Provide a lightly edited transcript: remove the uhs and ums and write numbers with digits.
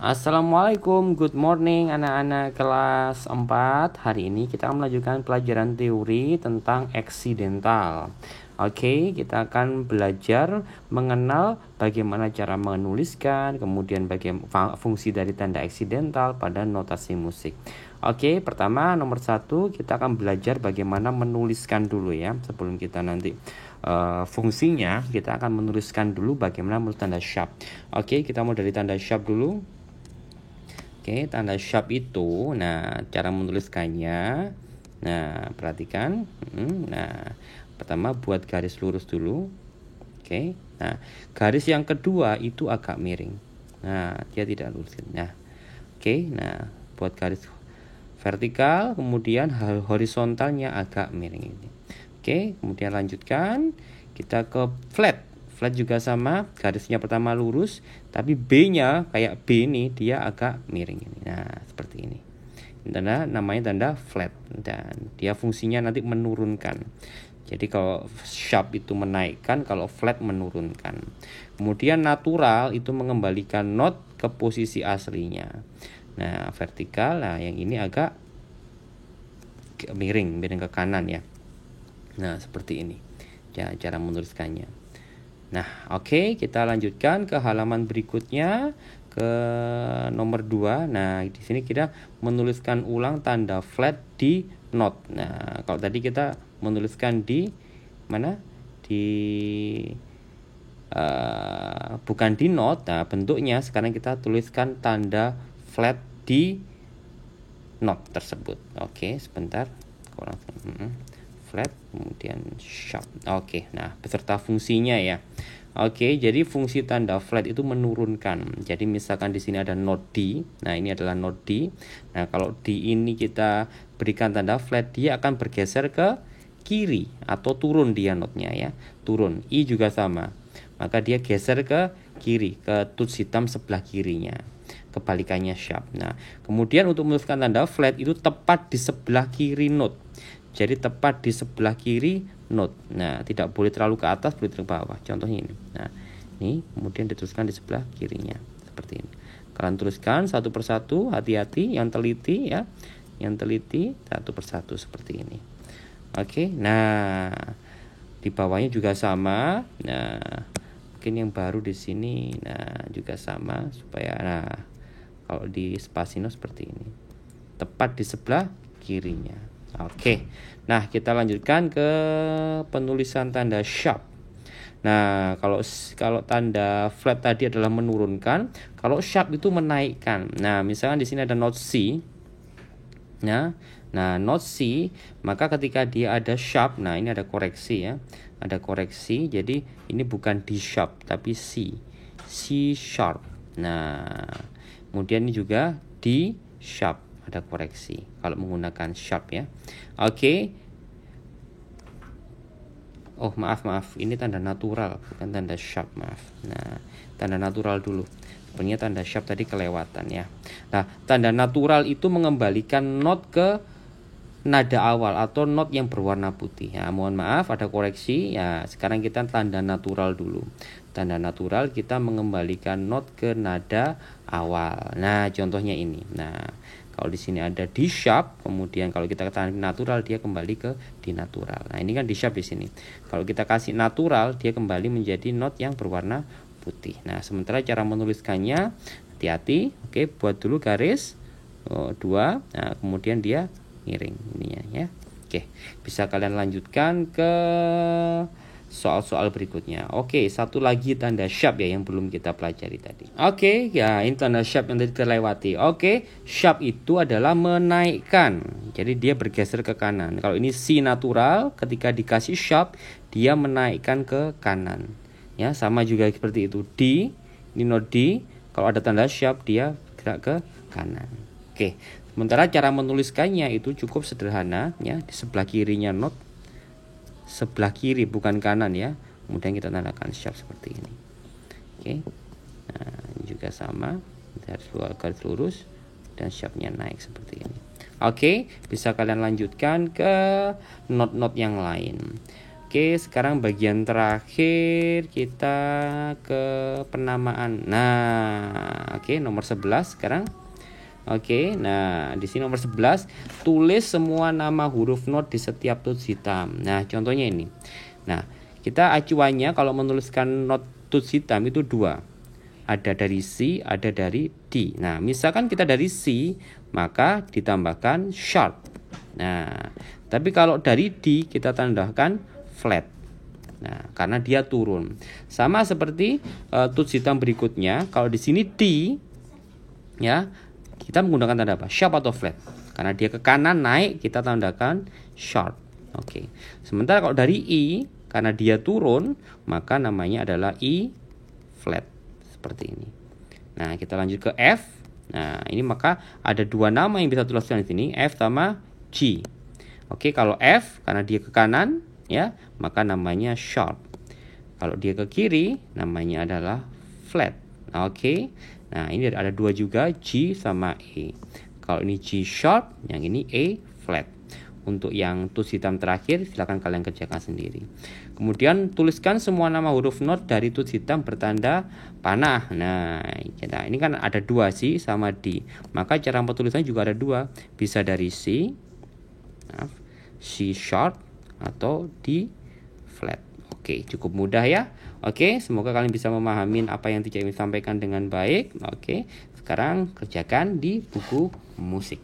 Assalamualaikum, good morning anak-anak kelas 4. Hari ini kita akan melanjutkan pelajaran teori tentang eksidental. Oke, kita akan belajar mengenal bagaimana cara menuliskan, kemudian bagaimana fungsi dari tanda eksidental pada notasi musik. Oke, pertama nomor 1 kita akan belajar bagaimana menuliskan dulu ya. Sebelum kita nanti fungsinya, kita akan menuliskan dulu bagaimana menulis tanda sharp. Oke, kita mau dari tanda sharp dulu. Oke, tanda sharp itu, nah cara menuliskannya, nah perhatikan, nah pertama buat garis lurus dulu, oke, nah garis yang kedua itu agak miring, nah dia tidak lurus, nah oke, nah buat garis vertikal, kemudian horizontalnya agak miring ini, oke, kemudian lanjutkan, kita ke flat. Flat juga sama, garisnya pertama lurus, tapi B-nya kayak B ini dia agak miring ini. Nah, seperti ini. Tanda namanya tanda flat dan dia fungsinya nanti menurunkan. Jadi kalau sharp itu menaikkan, kalau flat menurunkan. Kemudian natural itu mengembalikan not ke posisi aslinya. Nah, vertikal, nah yang ini agak miring ke kanan ya. Nah, seperti ini. Cara menuliskannya. Nah, oke, kita lanjutkan ke halaman berikutnya, ke nomor 2. Nah, di sini kita menuliskan ulang tanda flat di not. Nah, kalau tadi kita menuliskan di mana? Bukan di not. Nah, bentuknya sekarang kita tuliskan tanda flat di not tersebut. Oke, sebentar. Flat kemudian sharp. Oke, nah beserta fungsinya ya. Oke, jadi fungsi tanda flat itu menurunkan. Jadi misalkan di sini ada note D. Nah, ini adalah note D. Nah, kalau D ini kita berikan tanda flat, dia akan bergeser ke kiri atau turun dia notnya ya. Turun. I juga sama. Maka dia geser ke kiri, ke tuts hitam sebelah kirinya. Kebalikannya sharp. Nah, kemudian untuk menuliskan tanda flat itu tepat di sebelah kiri note. Jadi tepat di sebelah kiri note. Nah, tidak boleh terlalu ke atas, boleh terlalu ke bawah. Contohnya ini. Nah, ini kemudian dituliskan di sebelah kirinya seperti ini. Kalian tuliskan satu persatu, hati-hati, yang teliti ya. Yang teliti satu persatu seperti ini. Oke. Nah, di bawahnya juga sama. Nah, mungkin yang baru di sini nah juga sama supaya nah kalau di spasino seperti ini. Tepat di sebelah kirinya. Oke, nah kita lanjutkan ke penulisan tanda sharp. Nah, kalau tanda flat tadi adalah menurunkan, kalau sharp itu menaikkan. Nah, misalkan di sini ada note C. Nah, note C, maka ketika dia ada sharp, nah ini ada koreksi ya. Ada koreksi, jadi ini bukan D sharp tapi C. C sharp. Nah, kemudian ini juga D sharp. Ada koreksi kalau menggunakan sharp ya. Oke. Oh, maaf. Ini tanda natural, bukan tanda sharp, maaf. Nah, tanda natural dulu. Sebenarnya tanda sharp tadi kelewatan ya. Nah, tanda natural itu mengembalikan not ke nada awal atau not yang berwarna putih. Ya, mohon maaf ada koreksi. Ya, sekarang kita tanda natural dulu. Tanda natural kita mengembalikan not ke nada awal. Nah, contohnya ini. Nah, kalau di sini ada D sharp, kemudian kalau kita katakan natural dia kembali ke D natural. Nah, ini kan D sharp di sini. Kalau kita kasih natural dia kembali menjadi not yang berwarna putih. Nah, sementara cara menuliskannya hati-hati. Oke, buat dulu garis 2. Nah, kemudian dia miring ininya ya. Oke, bisa kalian lanjutkan ke soal-soal berikutnya. Oke, satu lagi tanda sharp ya yang belum kita pelajari tadi. Oke, ya ini tanda sharp yang tadi terlewati. Oke, sharp itu adalah menaikkan. Jadi dia bergeser ke kanan. Kalau ini C natural, ketika dikasih sharp, dia menaikkan ke kanan. Ya, sama juga seperti itu. D, ini note D. Kalau ada tanda sharp, dia gerak ke kanan. Oke, sementara cara menuliskannya itu cukup sederhana ya. Di sebelah kirinya note, sebelah kiri bukan kanan ya. Kemudian kita tandai sharp seperti ini. Oke. Nah, ini juga sama. Garis lurus dan sharpnya naik seperti ini. Oke, bisa kalian lanjutkan ke not-not yang lain. Oke, sekarang bagian terakhir kita ke penamaan. Nah, oke, nomor 11 sekarang. Oke, nah di sini nomor 11, tulis semua nama huruf not di setiap tuts hitam. Nah, contohnya ini. Nah, kita acuannya kalau menuliskan not tuts hitam itu dua. Ada dari C, ada dari D. Nah, misalkan kita dari C, maka ditambahkan sharp. Nah, tapi kalau dari D kita tambahkan flat. Nah, karena dia turun. Sama seperti tuts hitam berikutnya, kalau di sini D ya, kita menggunakan tanda apa? Sharp atau flat. Karena dia ke kanan naik, kita tandakan sharp. Oke. Sementara kalau dari E, karena dia turun, maka namanya adalah E flat. Seperti ini. Nah, kita lanjut ke F. Nah, ini maka ada dua nama yang bisa tuliskan di sini, F sama G. Oke, kalau F karena dia ke kanan, ya, maka namanya sharp. Kalau dia ke kiri, namanya adalah flat. Oke. Nah, ini ada dua juga, G sama E. Kalau ini G sharp, yang ini E flat. Untuk yang tuts hitam terakhir, silakan kalian kerjakan sendiri. Kemudian tuliskan semua nama huruf not dari tuts hitam bertanda panah. Nah, ini kan ada dua, C sama D. Maka cara penulisannya juga ada dua. Bisa dari C sharp, atau D flat. Oke, cukup mudah ya. Oke, semoga kalian bisa memahami apa yang teacher ingin sampaikan dengan baik. Oke, sekarang kerjakan di buku musik.